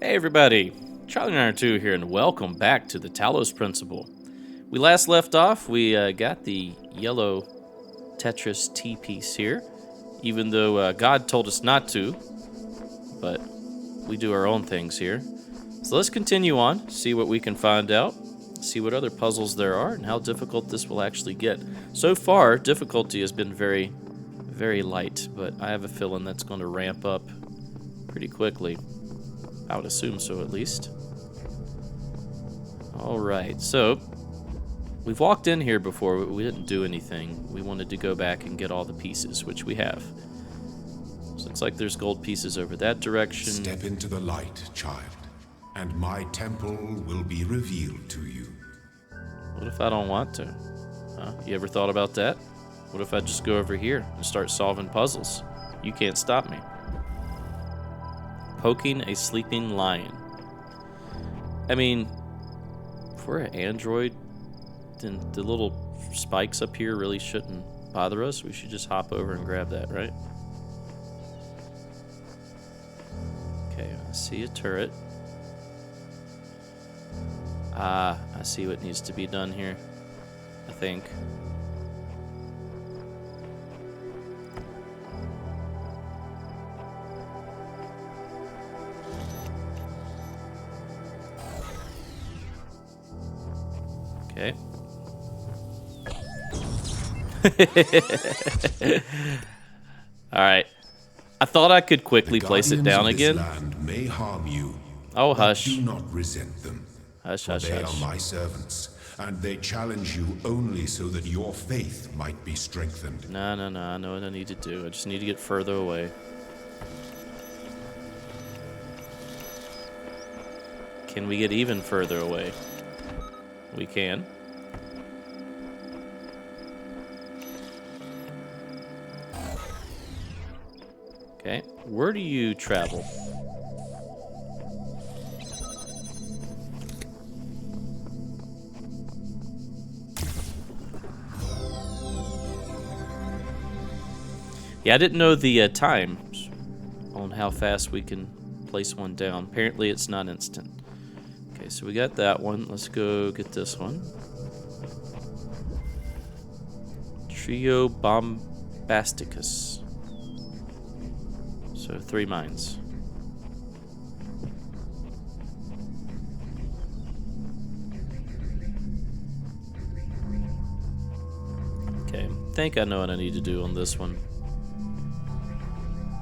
Hey everybody, Charlie902 here, and welcome back to the Talos Principle. We last left off, we got the yellow Tetris T-piece here, even though God told us not to, but we do our own things here. So let's continue on, see what we can find out, see what other puzzles there are, and how difficult this will actually get. So far, difficulty has been very, very light, but I have a feeling that's going to ramp up pretty quickly. I would assume so, at least. Alright, so we've walked in here before, but we didn't do anything. We wanted to go back and get all the pieces, which we have. So looks like there's gold pieces over that direction. Step into the light, child, and my temple will be revealed to you. What if I don't want to? Huh? You ever thought about that? What if I just go over here and start solving puzzles? You can't stop me. Poking a sleeping lion. I mean, if we're an android, then the little spikes up here really shouldn't bother us. We should just hop over and grab that, right? Okay, I see a turret. I see what needs to be done here, I think. Okay. Alright. I thought I could quickly place it down again. The guardians of this land may harm you. Oh, but hush. do not resent them. Hush, For hush, they hush. are my servants, and they challenge you only so that your faith might be strengthened. No, I know what I need to do. I just need to get further away. Can we get even further away? We can. Okay, where do you travel? Yeah, I didn't know the times on how fast we can place one down. Apparently it's not instant. Okay, so we got that one. Let's go get this one. Trio Bombasticus. So 3 mines. Okay, I think I know what I need to do on this one.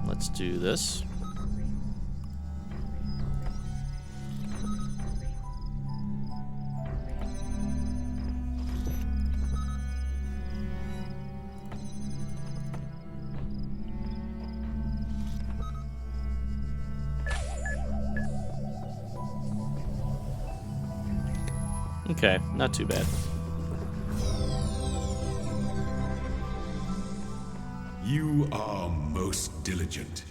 Let's do this. Okay, not too bad. You are most diligent.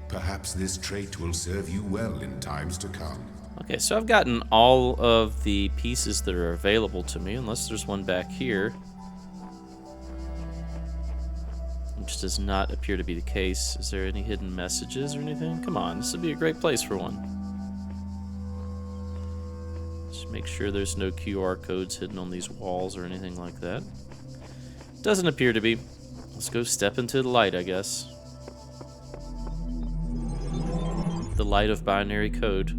Perhaps this trait will serve you well in times to come. Okay, so I've gotten all of the pieces that are available to me, unless there's one back here. Which does not appear to be the case. Is there any hidden messages or anything? Come on, this would be a great place for one. Just make sure there's no QR codes hidden on these walls or anything like that. Doesn't appear to be. Let's go step into the light, I guess. The light of binary code.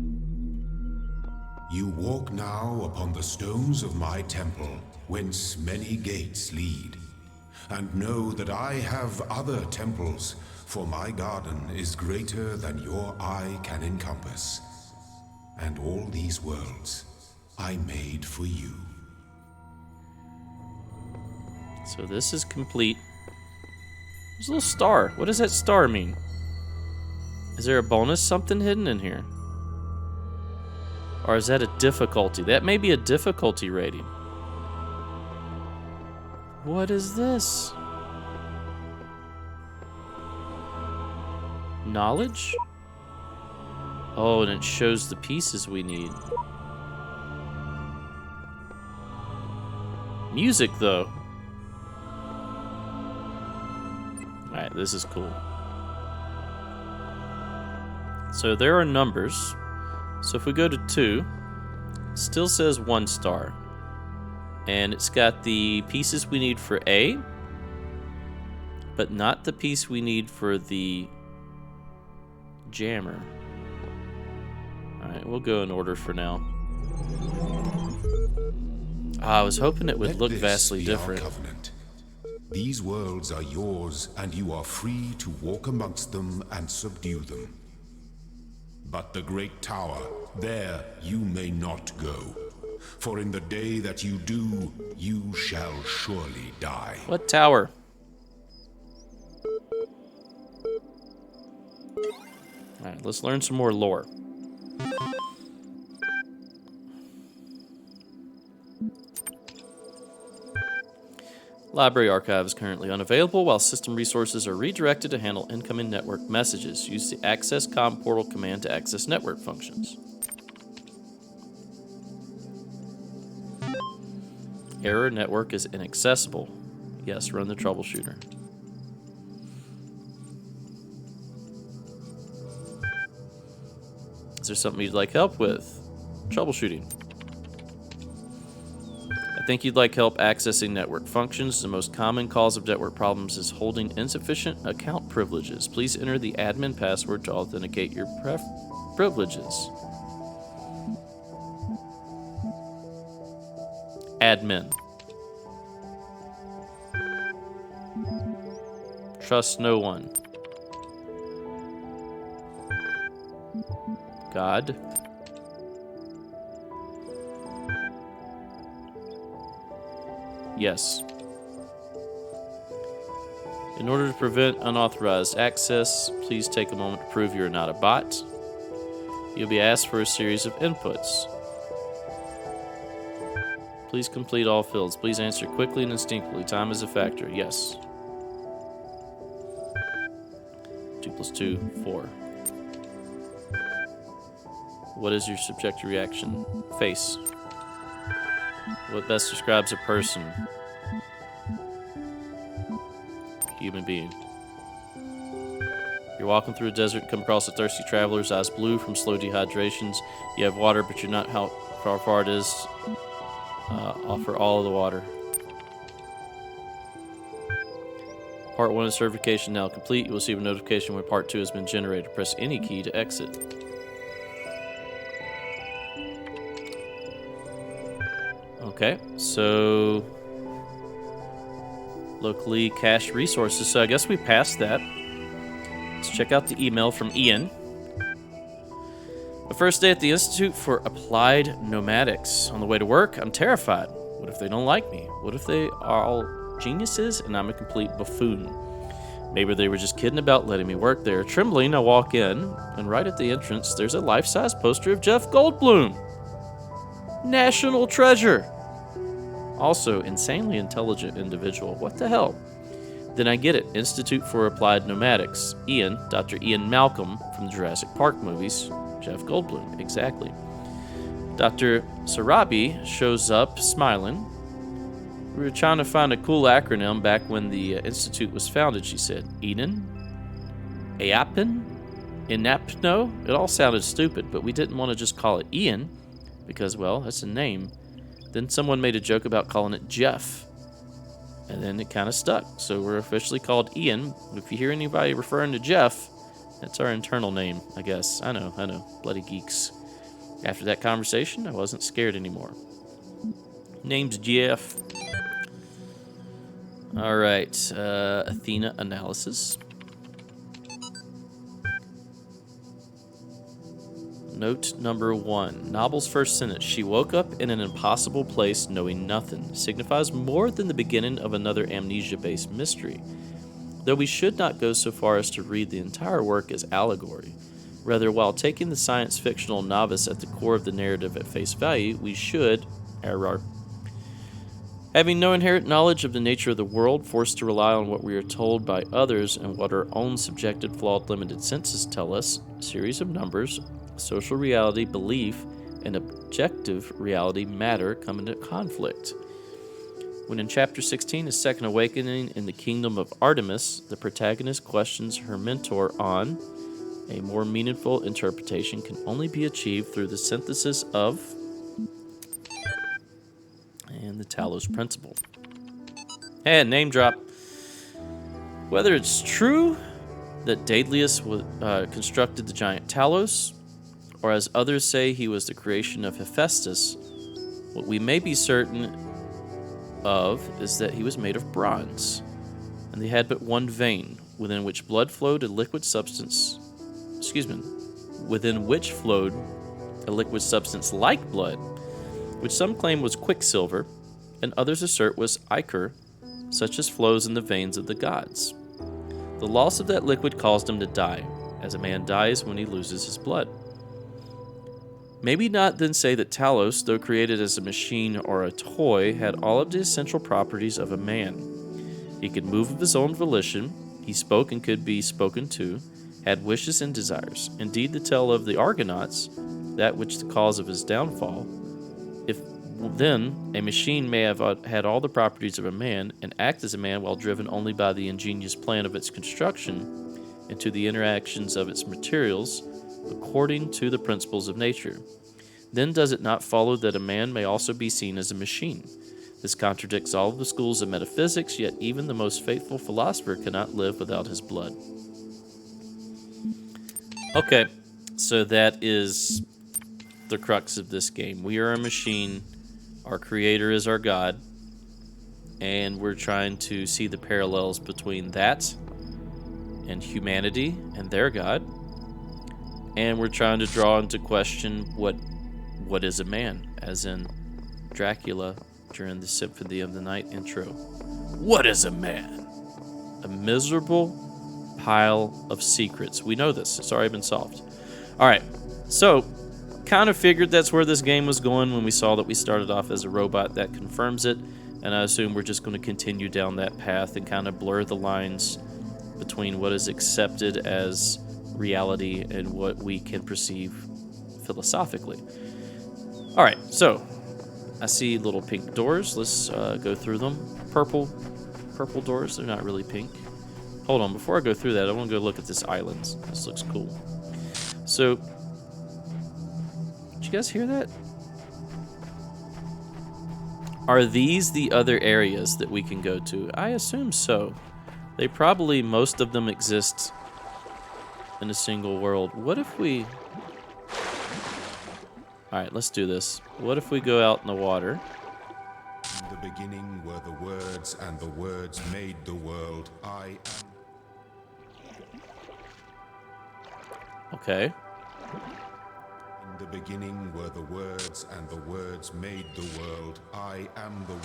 You walk now upon the stones of my temple, whence many gates lead. And know that I have other temples, for my garden is greater than your eye can encompass. And all these worlds I made for you. So this is complete. There's a little star. What does that star mean? Is there a bonus something hidden in here? Or is that a difficulty? That may be a difficulty rating. What is this? Knowledge? Oh, and it shows the pieces we need. Music, though. Alright, this is cool. So there are numbers. So if we go to 2, still says 1 star. And it's got the pieces we need for A, but not the piece we need for the jammer. Alright, we'll go in order for now. I was hoping it would look vastly different. Covenant. These worlds are yours, and you are free to walk amongst them and subdue them. But the great tower, there you may not go. For in the day that you do, you shall surely die. What tower? Alright, let's learn some more lore. Library archive is currently unavailable while system resources are redirected to handle incoming network messages. Use the access com portal command to access network functions. Error network is inaccessible. Yes, run the troubleshooter. Is there something you'd like help with? Troubleshooting. I think you'd like help accessing network functions. The most common cause of network problems is holding insufficient account privileges. Please enter the admin password to authenticate your privileges. Admin. Trust no one. God. Yes. In order to prevent unauthorized access, please take a moment to prove you are not a bot. You'll be asked for a series of inputs. Please complete all fields. Please answer quickly and instinctively. Time is a factor. Yes. 2 + 2, 4. What is your subjective reaction? Face. What best describes a person? Human being. You're walking through a desert and come across a thirsty traveler's eyes blue from slow dehydrations. You have water, but you're not how far it is. Offer all of the water. Part 1 is certification now complete. You will receive a notification when Part 2 has been generated. Press any key to exit. Okay, so locally cached resources. So I guess we passed that. Let's check out the email from Ian. The first day at the Institute for Applied Nomadics. On the way to work, I'm terrified. What if they don't like me? What if they are all geniuses and I'm a complete buffoon? Maybe they were just kidding about letting me work there. Trembling, I walk in, and right at the entrance, there's a life-size poster of Jeff Goldblum. National treasure. Also, insanely intelligent individual. What the hell? Then I get it. Institute for Applied Nomadics. Ian, Dr. Ian Malcolm from the Jurassic Park movies. Jeff Goldblum, exactly. Dr. Sarabi shows up smiling. We were trying to find a cool acronym back when the institute was founded, she said. Eden? Eapin? Inapno? It all sounded stupid, but we didn't want to just call it Ian because, well, that's a name. Then someone made a joke about calling it Jeff. And then it kind of stuck. So we're officially called Ian. If you hear anybody referring to Jeff, that's our internal name, I guess. I know. Bloody geeks. After that conversation, I wasn't scared anymore. Name's Jeff. All right. Athena analysis. Note number 1. Noble's first sentence, she woke up in an impossible place knowing nothing, signifies more than the beginning of another amnesia-based mystery. Though we should not go so far as to read the entire work as allegory. Rather, while taking the science-fictional novice at the core of the narrative at face value, we should, having no inherent knowledge of the nature of the world, forced to rely on what we are told by others and what our own subjective, flawed, limited senses tell us, a series of numbers, social reality, belief, and objective reality matter come into conflict. When in Chapter 16, A Second Awakening in the Kingdom of Artemis, the protagonist questions her mentor on, A more meaningful interpretation can only be achieved through the synthesis of and the Talos Principle. And name drop. Whether it's true that Daedalus constructed the giant Talos, or as others say he was the creation of Hephaestus, what we may be certain of is that he was made of bronze, and they had but one vein, within which blood flowed a liquid substance. Within which flowed a liquid substance like blood, which some claim was quicksilver, and others assert was ichor, such as flows in the veins of the gods. The loss of that liquid caused him to die, as a man dies when he loses his blood. Maybe not then say that Talos, though created as a machine or a toy, had all of the essential properties of a man. He could move of his own volition, he spoke and could be spoken to, had wishes and desires. Indeed, the tale of the Argonauts, that which the cause of his downfall, if then a machine may have had all the properties of a man and act as a man while driven only by the ingenious plan of its construction and to the interactions of its materials according to the principles of nature, then does it not follow that a man may also be seen as a machine? This contradicts all of the schools of metaphysics, yet even the most faithful philosopher cannot live without his blood. Okay, so that is the crux of this game. We are a machine. Our creator is our God. And we're trying to see the parallels between that and humanity and their God. And we're trying to draw into question what is a man, as in Dracula during the Symphony of the Night intro. What is a man? A miserable pile of secrets. We know this. It's already been solved. All right. So, kind of figured that's where this game was going when we saw that we started off as a robot. That confirms it. And I assume we're just going to continue down that path and kind of blur the lines between what is accepted as reality and what we can perceive philosophically. All right, so I see little pink doors. Let's go through them. Purple doors. They're not really pink. Hold on, before I go through that, I want to go look at this island. This looks cool. So, did you guys hear that? Are these the other areas that we can go to? I assume so. They probably, most of them exist in a single world. What if we... Alright, let's do this. What if we go out in the water? In the beginning were the words, and the words made the world. I am... Okay. In the beginning were the words, and the words made the world. I am the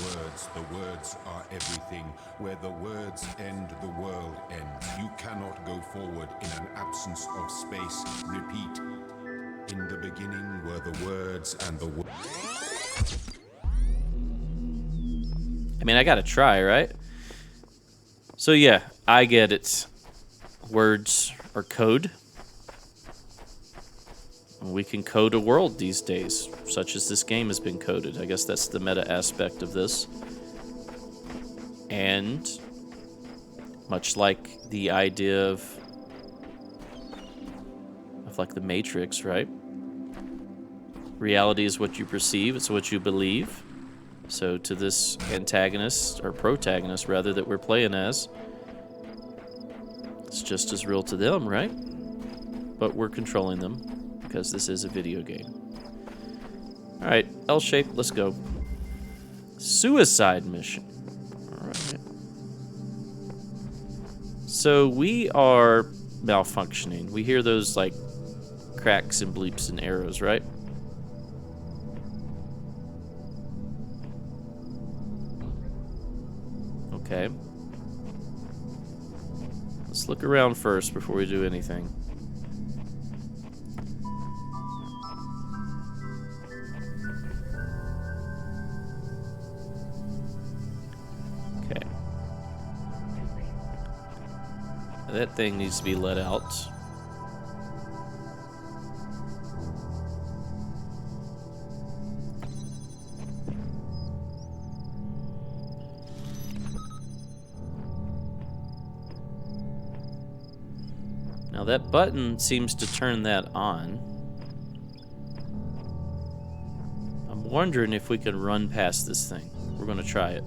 words are everything. Where the words end, the world ends. You cannot go forward in an absence of space. Repeat. In the beginning were the words, and the I mean, I gotta try, right? So yeah, I get it. Words are code. We can code a world these days, such as this game has been coded. I guess that's the meta aspect of this. And much like the idea of like the Matrix, right? Reality is what you perceive, it's what you believe. So to this antagonist, or protagonist rather, that we're playing as, it's just as real to them, right? But we're controlling them, because this is a video game. Alright, L-shape, let's go. Suicide mission. Alright. So we are malfunctioning. We hear those, like, cracks and bleeps and arrows, right? Okay. Let's look around first before we do anything. Okay. That thing needs to be let out. Now that button seems to turn that on. I'm wondering if we can run past this thing. We're going to try it.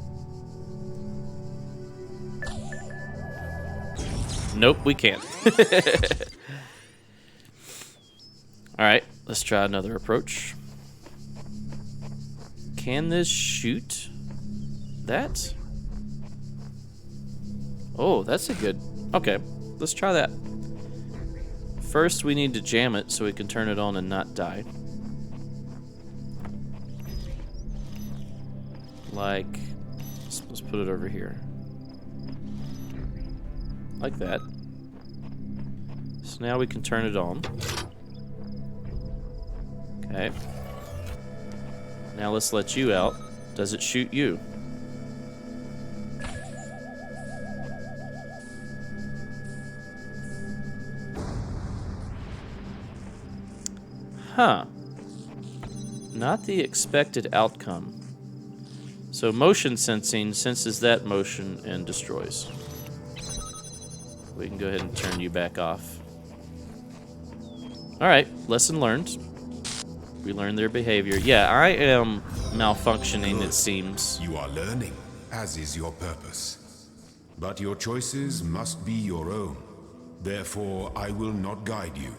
Nope, we can't. Alright, let's try another approach. Can this shoot that? Oh, that's a good... Okay, let's try that. First, we need to jam it so we can turn it on and not die. Like... Let's put it over here. Like that. So now we can turn it on. Okay. Now let's let you out. Does it shoot you? Huh. Not the expected outcome. So motion sensing senses that motion and destroys. We can go ahead and turn you back off. Alright, lesson learned. We learned their behavior. Yeah, I am malfunctioning, it seems. You are learning, as is your purpose. But your choices must be your own. Therefore, I will not guide you,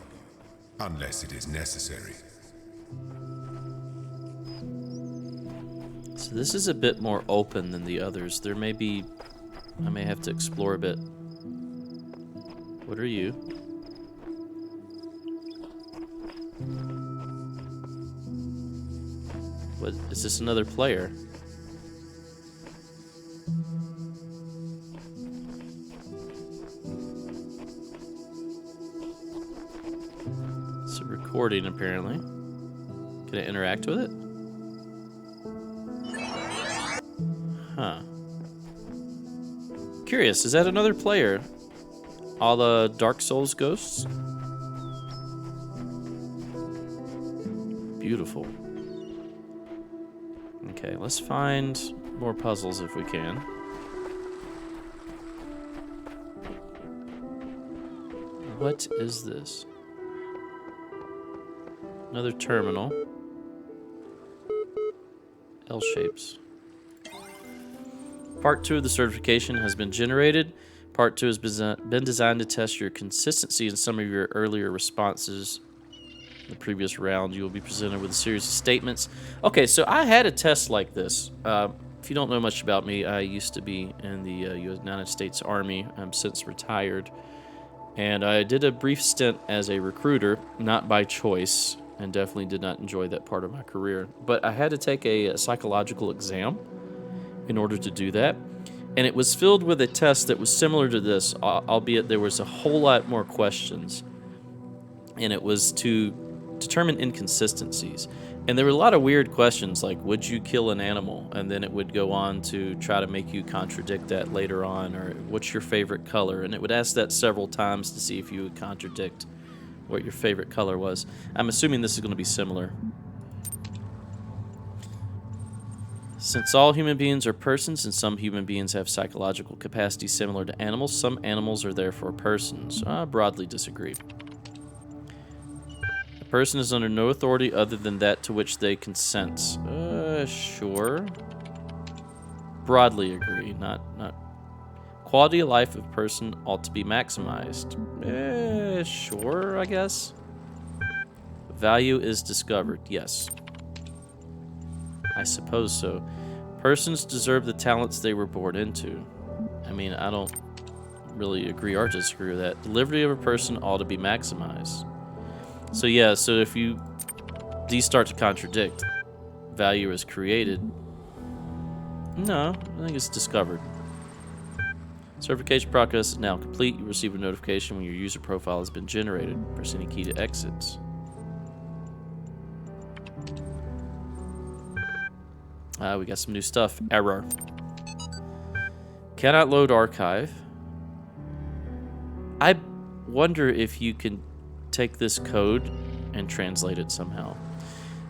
unless it is necessary. So this is a bit more open than the others. There may be... I may have to explore a bit. What are you? What, is this another player? It's a recording, apparently. Can I interact with it? Huh. Curious, is that another player? All the Dark Souls ghosts? Beautiful. Okay, let's find more puzzles if we can. What is this? Another terminal. L shapes. Part 2 of the certification has been generated. Part 2 has been designed to test your consistency in some of your earlier responses. In the previous round, you will be presented with a series of statements. Okay, so I had a test like this. If you don't know much about me, I used to be in the United States Army. I'm since retired. And I did a brief stint as a recruiter, not by choice, and definitely did not enjoy that part of my career. But I had to take a psychological exam in order to do that. And it was filled with a test that was similar to this, albeit there was a whole lot more questions. And it was to determine inconsistencies. And there were a lot of weird questions, like, would you kill an animal? And then it would go on to try to make you contradict that later on. Or what's your favorite color? And it would ask that several times to see if you would contradict what your favorite color was. I'm assuming this is going to be similar. Since all human beings are persons and some human beings have psychological capacities similar to animals, some animals are therefore persons. I broadly disagree. A person is under no authority other than that to which they consent. Sure. Broadly agree, not. Quality of life of a person ought to be maximized. Sure, I guess. Value is discovered, yes. I suppose so. Persons deserve the talents they were born into. I mean, I don't really agree or disagree with that. The liberty of a person ought to be maximized. So yeah, so if these start to contradict, value is created. No, I think it's discovered. Certification process is now complete. You receive a notification when your user profile has been generated. Press any key to exit. We got some new stuff. Error. Cannot load archive. I wonder if you can take this code and translate it somehow.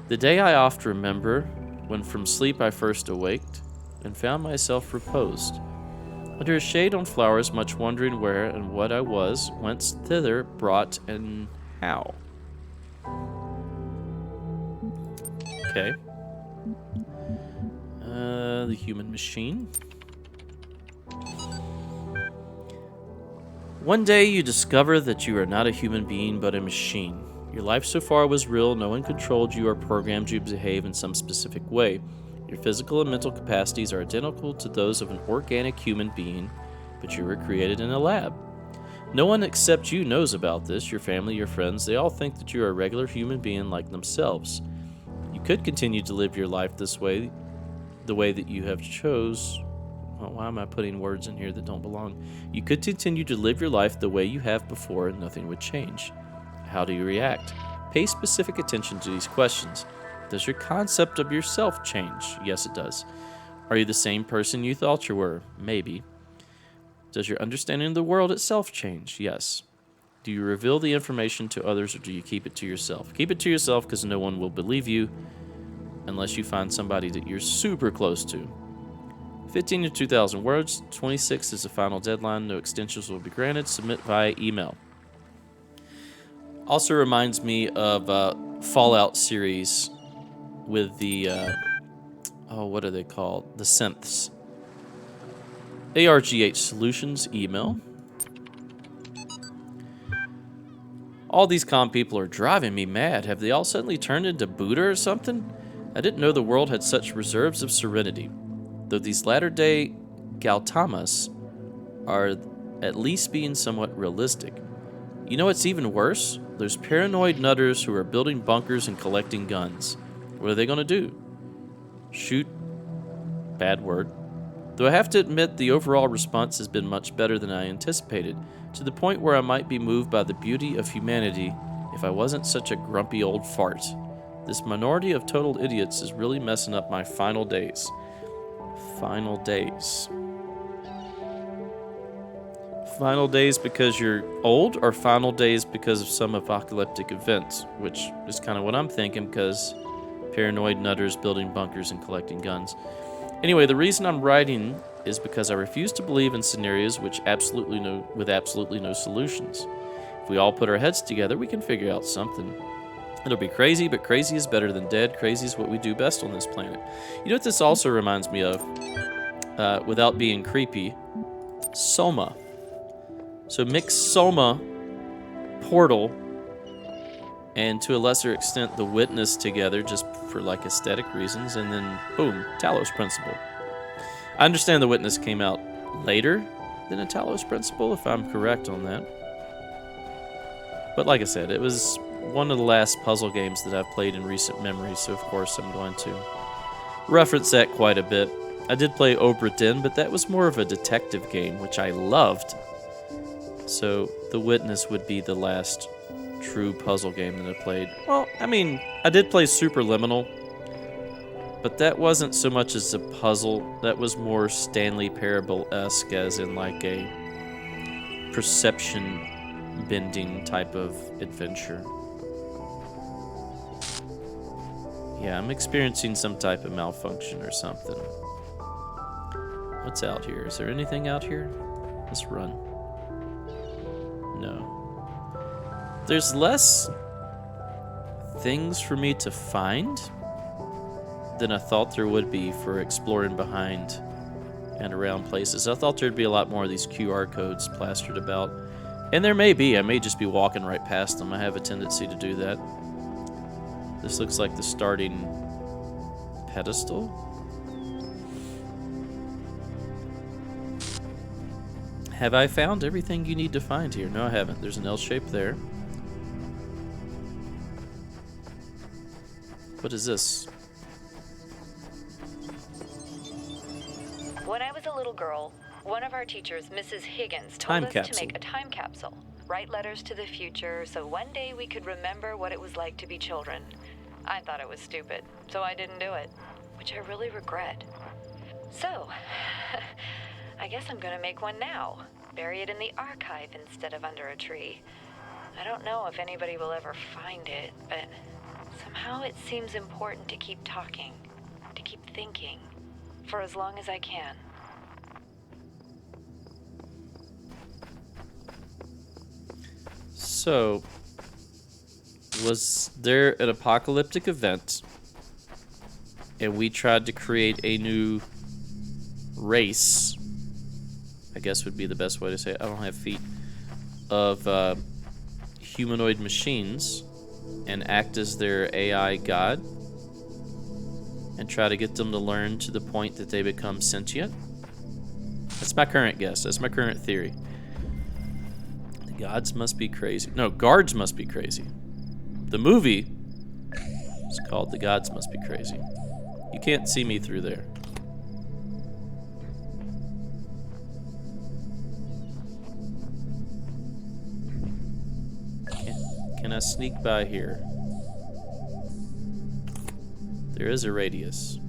The day I oft remember, when from sleep I first awaked, and found myself reposed. Under a shade on flowers, much wondering where and what I was, whence thither brought and how. Okay. The human machine. One day you discover that you are not a human being but a machine. Your life so far was real, no one controlled you or programmed you to behave in some specific way. Your physical and mental capacities are identical to those of an organic human being, but you were created in a lab. No one except you knows about this. Your family, your friends, they all think that you are a regular human being like themselves. You could continue to live your life this way, the way that you have chose. Well, why am I putting words in here that don't belong? You could continue to live your life the way you have before and nothing would change. How do you react? Pay specific attention to these questions. Does your concept of yourself change? Yes, it does. Are you the same person you thought you were? Maybe. Does your understanding of the world itself change? Yes. Do you reveal the information to others or do you keep it to yourself? Keep it to yourself because no one will believe you unless you find somebody that you're super close to. 15 to 2,000 words. 26 is the final deadline. No extensions will be granted. Submit via email. Also reminds me of Fallout series with the, what are they called? The synths. ARGH Solutions email. All these calm people are driving me mad. Have they all suddenly turned into Buddha or something? I didn't know the world had such reserves of serenity. Though these latter-day Gautamas are at least being somewhat realistic. You know what's even worse? Those paranoid nutters who are building bunkers and collecting guns. What are they going to do? Shoot? Bad word. Though I have to admit the overall response has been much better than I anticipated, to the point where I might be moved by the beauty of humanity if I wasn't such a grumpy old fart. This minority of total idiots is really messing up my final days. Final days. Final days because you're old, or final days because of some apocalyptic event, which is kind of what I'm thinking, because paranoid nutters building bunkers and collecting guns. Anyway, the reason I'm writing is because I refuse to believe in scenarios with absolutely no solutions. If we all put our heads together, we can figure out something. It'll be crazy, but crazy is better than dead. Crazy is what we do best on this planet. You know what this also reminds me of? Without being creepy, Soma. So mix Soma, Portal, and to a lesser extent The Witness together, just for like aesthetic reasons, and then boom, Talos Principle. I understand The Witness came out later than a Talos Principle, if I'm correct on that. But like I said, it was one of the last puzzle games that I've played in recent memory, so of course I'm going to reference that quite a bit. I did play Obra Dinn, but that was more of a detective game, which I loved. So The Witness would be the last true puzzle game that I played. Well, I mean, I did play Superliminal, but that wasn't so much as a puzzle. That was more Stanley Parable-esque, as in like a perception-bending type of adventure. Yeah, I'm experiencing some type of malfunction or something. What's out here? Is there anything out here? Let's run. No. There's less things for me to find than I thought there would be for exploring behind and around places. I thought there'd be a lot more of these QR codes plastered about. And there may be. I may just be walking right past them. I have a tendency to do that. This looks like the starting pedestal. Have I found everything you need to find here? No, I haven't. There's an L shape there. What is this? When I was a little girl, one of our teachers, Mrs. Higgins, told us to make a time capsule. Write letters to the future so one day we could remember what it was like to be children. I thought it was stupid, so I didn't do it, which I really regret. So, I guess I'm gonna make one now. Bury it in the archive instead of under a tree. I don't know if anybody will ever find it, but somehow it seems important to keep talking, to keep thinking, for as long as I can. So, was there an apocalyptic event and we tried to create a new race, I guess would be the best way to say it, I don't have feet, of humanoid machines and act as their AI god and try to get them to learn to the point that they become sentient? That's my current guess. That's my current theory. The gods must be crazy. No, guards must be crazy. The movie is called The Gods Must Be Crazy. You can't see me through there. Can I sneak by here? There is a radius.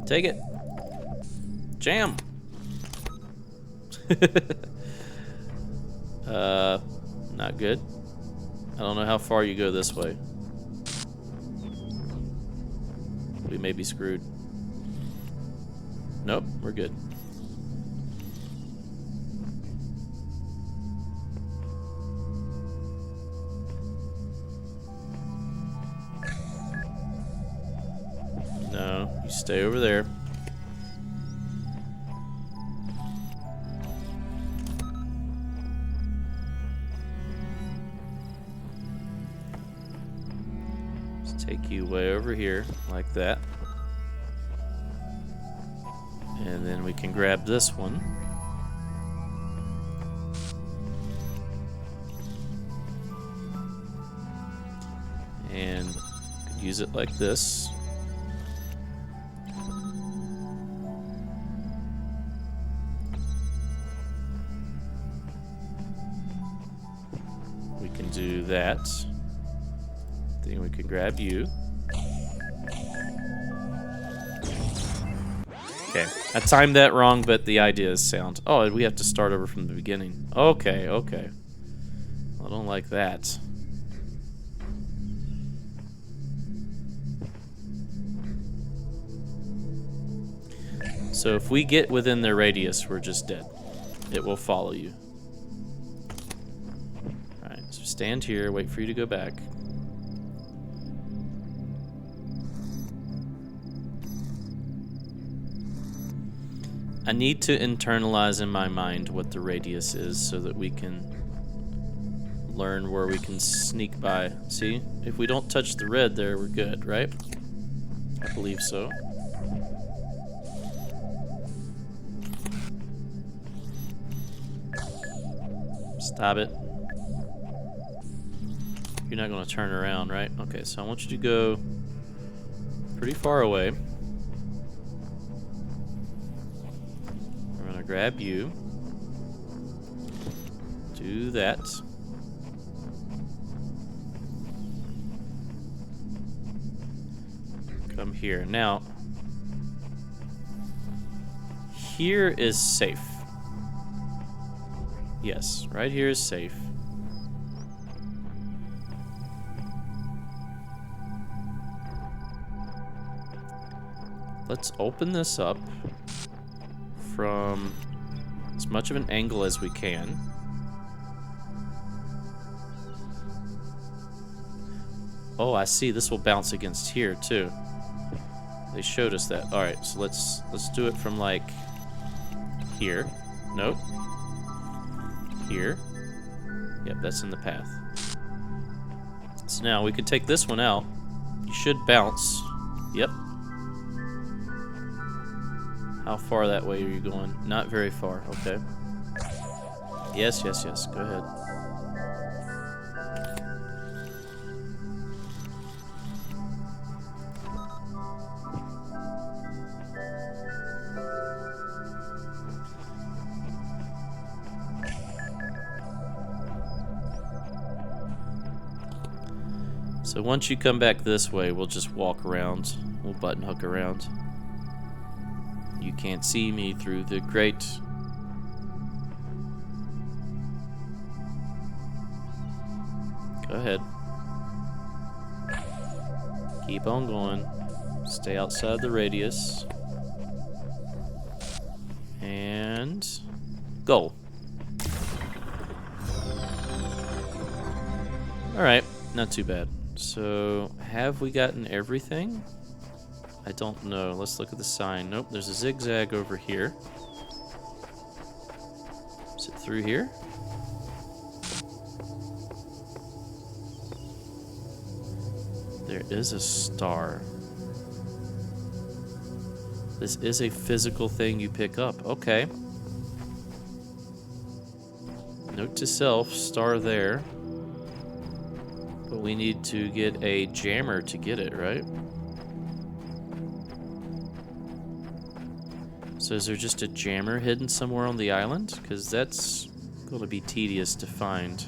Take it. Jam. Not good. I don't know how far you go this way. We may be screwed. Nope, we're good. No, you stay over there. Let's take you way over here, like that. And then we can grab this one. And use it like this. We can do that. Then we can grab you. Okay, I timed that wrong, but the idea is sound. Oh, we have to start over from the beginning. Okay, okay. I don't like that. So if we get within their radius, we're just dead. It will follow you. Alright, so stand here, wait for you to go back. I need to internalize in my mind what the radius is so that we can learn where we can sneak by. See? If we don't touch the red there, we're good, right? I believe so. Stop it. You're not going to turn around, right? Okay, so I want you to go pretty far away. I'm going to grab you. Do that. Come here. Now, here is safe. Yes, right here is safe. Let's open this up from as much of an angle as we can. Oh, I see. This will bounce against here too. They showed us that. All right, so let's do it from like here. Nope. Here. Yep, that's in the path. So now we could take this one out. You should bounce. Yep. How far that way are you going? Not very far. Okay. Yes, yes, yes. Go ahead. So once you come back this way, we'll just walk around. We'll button hook around. You can't see me through the grate. Go ahead. Keep on going. Stay outside the radius. And go. Alright, not too bad. So, have we gotten everything? I don't know. Let's look at the sign. Nope, there's a zigzag over here. Is it through here? There is a star. This is a physical thing you pick up. Okay. Note to self, star there. But we need to get a jammer to get it, right? So is there just a jammer hidden somewhere on the island? Because that's going to be tedious to find.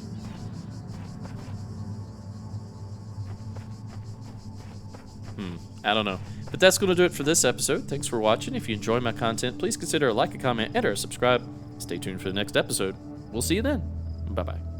I don't know. But that's going to do it for this episode. Thanks for watching. If you enjoy my content, please consider a like, a comment, and or a subscribe. Stay tuned for the next episode. We'll see you then. Bye-bye.